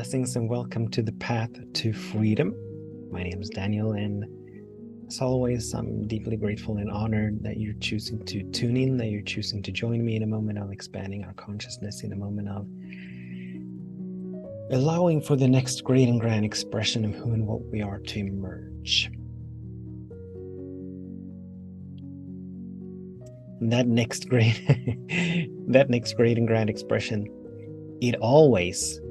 Blessings and welcome to the path to freedom. My name is Daniel, and as always, I'm deeply grateful and honored that you're choosing to tune in, that you're choosing to join me in a moment of expanding our consciousness, in a moment of allowing for the next great and grand expression of who and what we are to emerge. That next great and grand expression, it always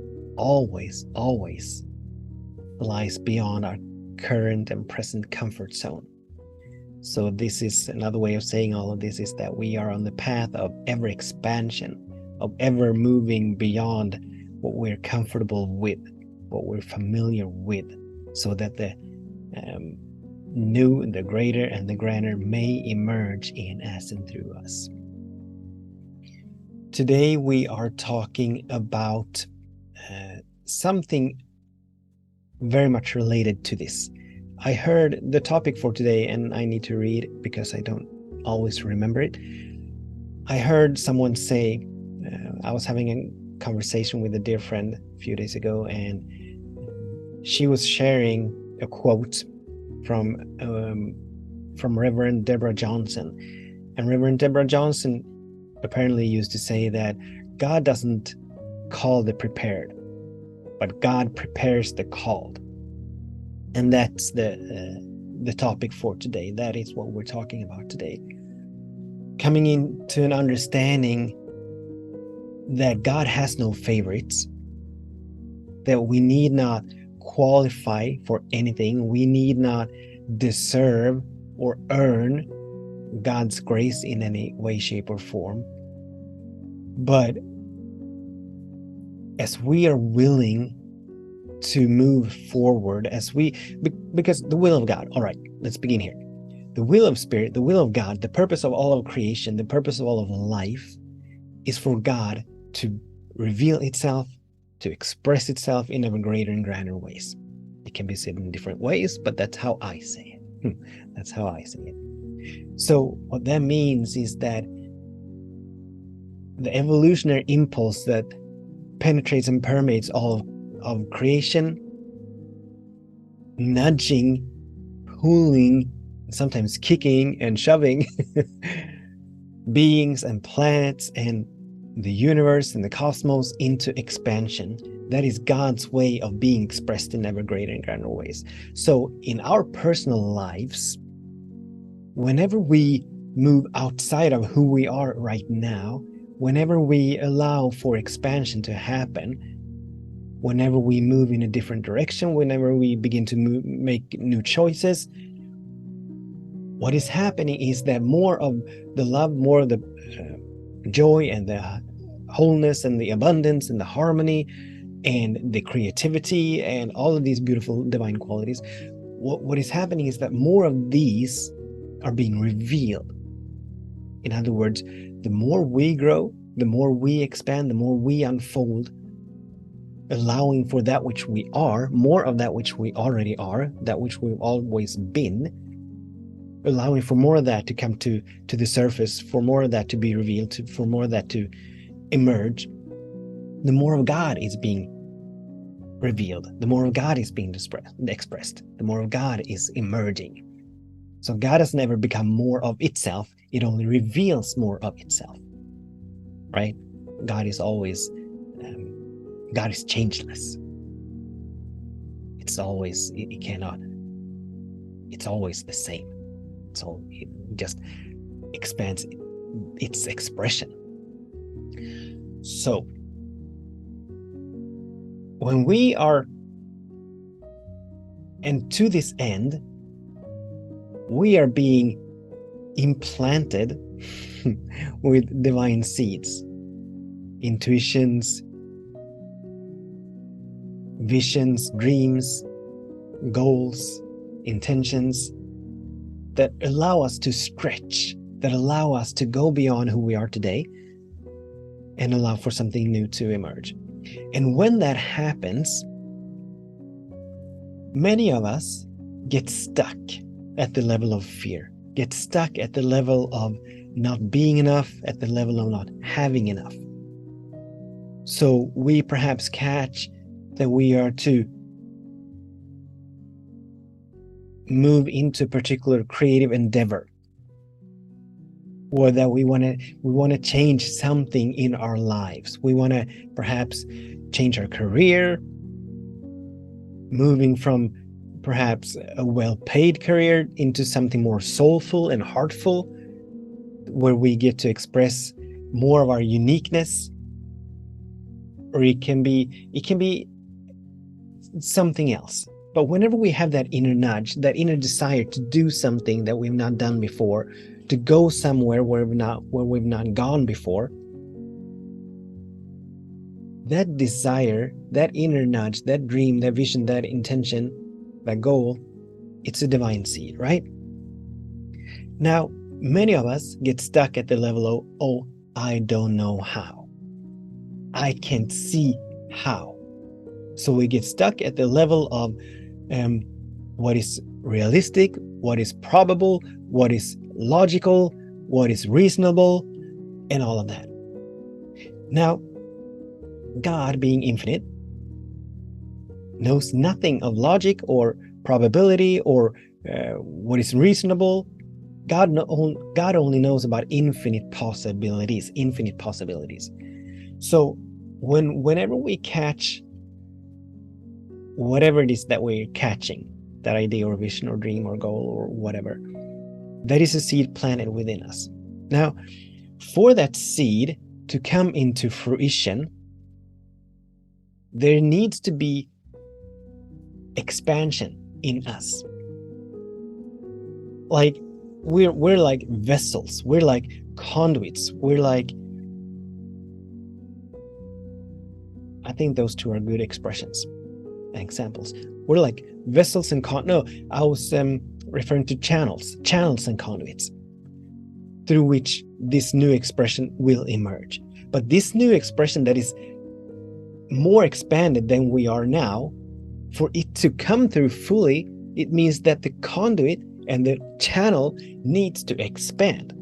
lies beyond our current and present comfort zone. So this is another way of saying all of this, is that we are on the path of ever expansion, of ever moving beyond what we're comfortable with, what we're familiar with, so that the new, the greater, and the grander may emerge in us and through us. Today we are talking about something very much related to this. I heard the topic for today, and I need to read it because I don't always remember it. I heard someone say, I was having a conversation with a dear friend a few days ago, and she was sharing a quote from Reverend Deborah Johnson. And Reverend Deborah Johnson apparently used to say that God doesn't call the prepared, but God prepares the called. And that's the topic for today. That is what we're talking about today. Coming into an understanding that God has no favorites, that we need not qualify for anything, we need not deserve or earn God's grace in any way, shape, or form. But as we are willing to move forward, because the will of God, all right, let's begin here. The will of Spirit, the will of God, the purpose of all of creation, the purpose of all of life is for God to reveal itself, to express itself in ever greater and grander ways. It can be said in different ways, but that's how I say it. That's how I say it. So what that means is that the evolutionary impulse that penetrates and permeates all of creation, nudging, pulling, sometimes kicking and shoving beings and planets and the universe and the cosmos into expansion. That is God's way of being expressed in ever greater and grander ways. So in our personal lives, whenever we move outside of who we are right now, whenever we allow for expansion to happen, whenever we move in a different direction, whenever we begin to make new choices, what is happening is that more of the love, more of the joy and the wholeness and the abundance and the harmony and the creativity and all of these beautiful divine qualities, what is happening is that more of these are being revealed. In other words, the more we grow, the more we expand, the more we unfold, allowing for that which we are, more of that which we already are, that which we've always been, allowing for more of that to come to the surface, for more of that to be revealed, for more of that to emerge. The more of God is being revealed, the more of God is being expressed, the more of God is emerging. So God has never become more of itself, it only reveals more of itself, right? God is always, God is changeless. It's always, it cannot, it's always the same. So it just expands its expression. So when we are, and to this end, we are being implanted with divine seeds, intuitions, visions, dreams, goals, intentions that allow us to stretch, that allow us to go beyond who we are today and allow for something new to emerge. And when that happens, many of us get stuck at the level of fear, get stuck at the level of not being enough, at the level of not having enough. So we perhaps catch that we are to move into a particular creative endeavor, or that we want to change something in our lives. We want to perhaps change our career, moving from perhaps a well-paid career into something more soulful and heartful, where we get to express more of our uniqueness. Or it can be something else. But whenever we have that inner nudge, that inner desire to do something that we've not done before, to go somewhere where we've not gone before, that desire, that inner nudge, that dream, that vision, that intention, that goal, it's a divine seed, right? Now, many of us get stuck at the level of, oh, I don't know how. I can't see how. So we get stuck at the level of what is realistic, what is probable, what is logical, what is reasonable, and all of that. Now, God, being infinite, knows nothing of logic or probability or what is reasonable. God only knows about infinite possibilities. So whenever we catch whatever it is that we're catching, that idea or vision or dream or goal or whatever, that is a seed planted within us. Now, for that seed to come into fruition, there needs to be expansion in us. Like we're like vessels, we're like conduits, we're like, I think those two are good expressions and examples. We're like vessels and I was referring to channels and conduits through which this new expression will emerge. But this new expression that is more expanded than we are now, for it to come through fully, it means that the conduit and the channel needs to expand.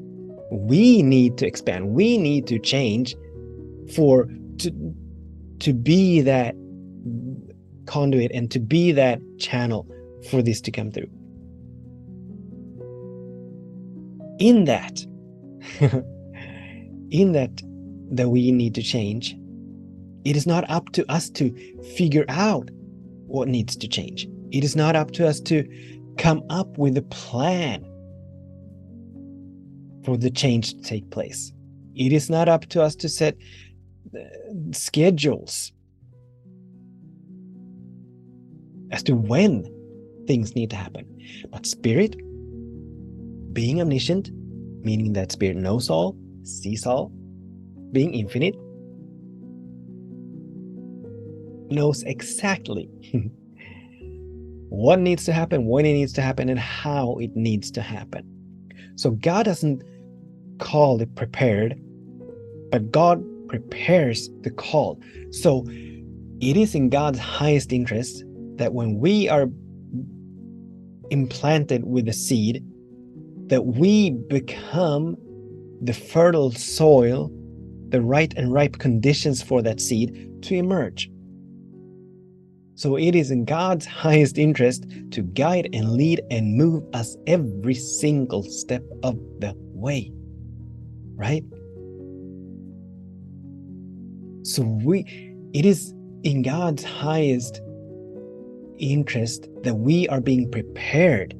We need to expand. We need to change to be that conduit and to be that channel for this to come through. In that we need to change, it is not up to us to figure out what needs to change. It is not up to us to come up with a plan for the change to take place. It is not up to us to set schedules as to when things need to happen. But Spirit, being omniscient, meaning that Spirit knows all, sees all, being infinite, knows exactly what needs to happen, when it needs to happen, and how it needs to happen. So God doesn't call it prepared, but God prepares the call. So it is in God's highest interest that when we are implanted with a seed, that we become the fertile soil, the right and ripe conditions for that seed to emerge. So it is in God's highest interest to guide and lead and move us every single step of the way, right? So it is in God's highest interest that we are being prepared,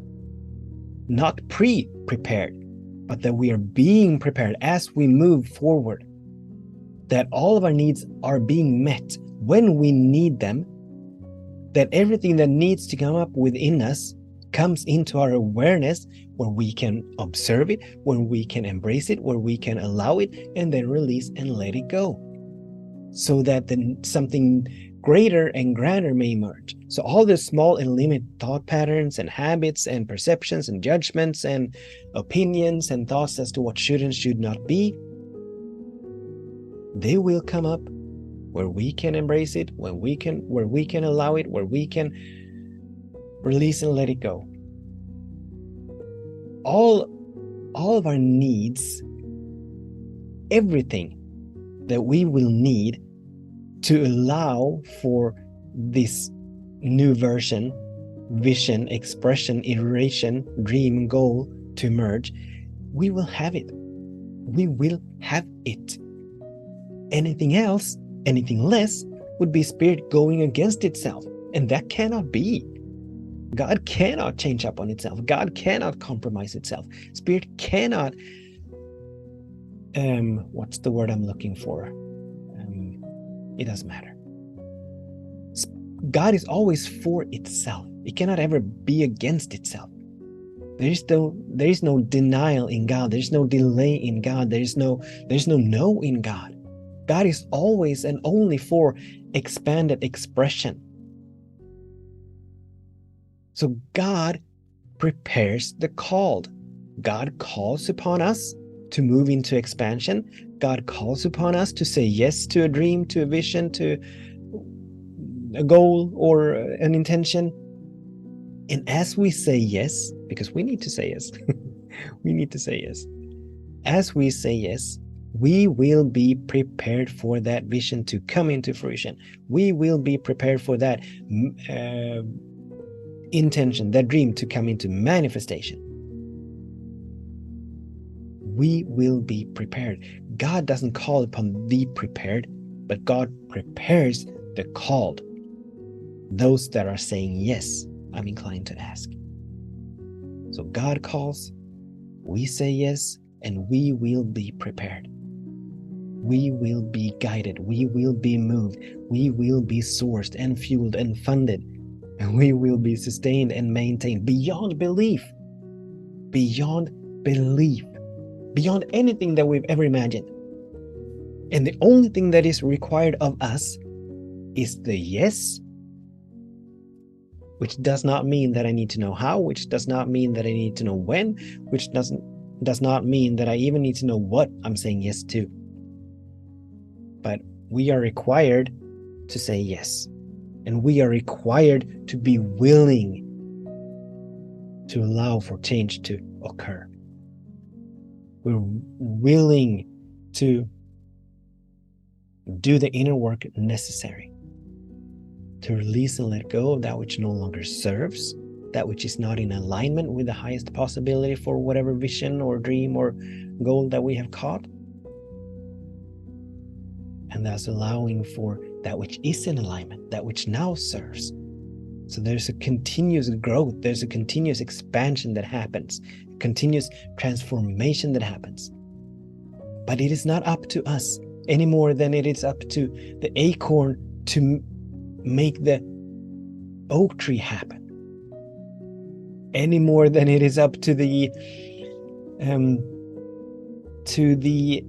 not pre-prepared, but that we are being prepared as we move forward, that all of our needs are being met when we need them, that everything that needs to come up within us comes into our awareness, where we can observe it, where we can embrace it, where we can allow it, and then release and let it go, so that then something greater and grander may emerge. So all the small and limited thought patterns and habits and perceptions and judgments and opinions and thoughts as to what should and should not be, they will come up where we can embrace it, where we can allow it, where we can release and let it go. All of our needs, everything that we will need to allow for this new version, vision, expression, iteration, dream, goal to emerge, we will have it. We will have it. Anything else, anything less, would be spirit going against itself. And that cannot be. God cannot change up on itself. God cannot compromise itself. Spirit cannot, what's the word I'm looking for? It doesn't matter. God is always for itself. It cannot ever be against itself. There is no denial in God. There's no delay in God. There's no no in God. God is always and only for expanded expression. So God prepares the called. God calls upon us to move into expansion. God calls upon us to say yes to a dream, to a vision, to a goal or an intention. And as we say yes, because we need to say yes, we need to say yes. As we say yes, we will be prepared for that vision to come into fruition. We will be prepared for that intention, that dream to come into manifestation. We will be prepared. God doesn't call upon the prepared, but God prepares the called. Those that are saying yes, I'm inclined to ask. So God calls, we say yes, and we will be prepared. We will be guided. We will be moved. We will be sourced and fueled and funded. And we will be sustained and maintained beyond belief. Beyond belief. Beyond anything that we've ever imagined. And the only thing that is required of us is the yes, which does not mean that I need to know how, which does not mean that I need to know when, which does not mean that I even need to know what I'm saying yes to. But we are required to say yes. And we are required to be willing to allow for change to occur. We're willing to do the inner work necessary to release and let go of that which no longer serves, that which is not in alignment with the highest possibility for whatever vision or dream or goal that we have caught. And thus allowing for that which is in alignment, that which now serves. So there's a continuous growth, there's a continuous expansion that happens, continuous transformation that happens. But it is not up to us any more than it is up to the acorn to make the oak tree happen. Any more than it is up to the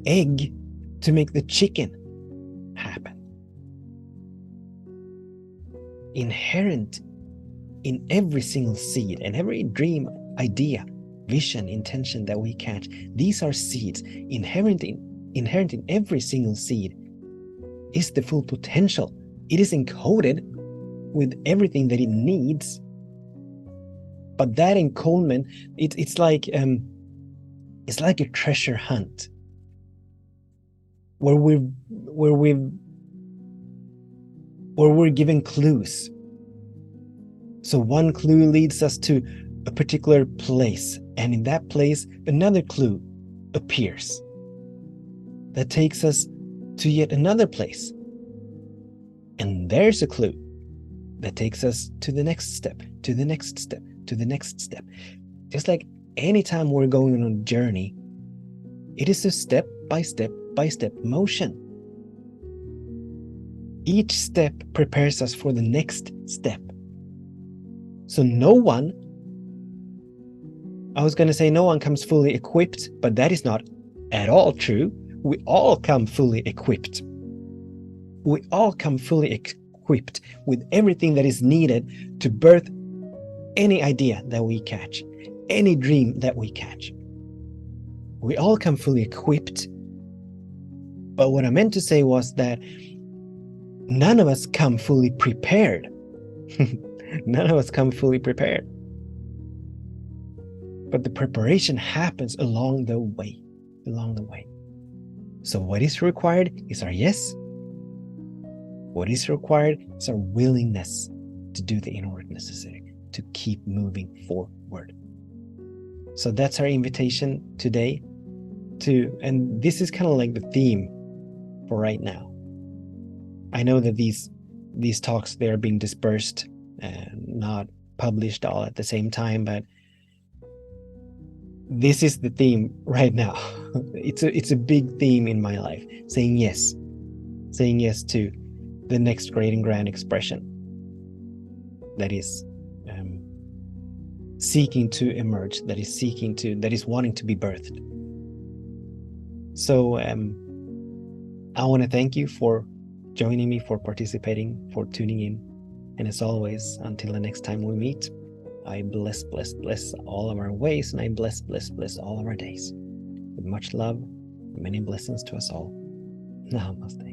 egg to make the chicken happen. Inherent in every single seed and every dream, idea, vision, intention that we catch, these are seeds. Inherent in every single seed is the full potential. It is encoded with everything that it needs. But that encodement, it's like a treasure hunt where we're given clues. So one clue leads us to a particular place, and in that place, another clue appears that takes us to yet another place. And there's a clue that takes us to the next step, to the next step, to the next step. Just like anytime we're going on a journey, it is a step by step by step motion. Each step prepares us for the next step. So no one comes fully equipped, but that is not at all true. We all come fully equipped. We all come fully equipped with everything that is needed to birth any idea that we catch, any dream that we catch. We all come fully equipped. But what I meant to say was that none of us come fully prepared. None of us come fully prepared. But the preparation happens along the way. So what is required is our yes. What is required is our willingness to do the inner work necessary to keep moving forward. So that's our invitation today and this is kind of like the theme for right now. I know that these talks, they're being dispersed and not published all at the same time, but this is the theme right now. It's a big theme in my life, saying yes to the next great and grand expression that is seeking to emerge, that is wanting to be birthed. So I want to thank you for joining me, for participating, for tuning in. And as always, until the next time we meet, I bless all of our ways, and I bless all of our days. With much love, many blessings to us all. Namaste.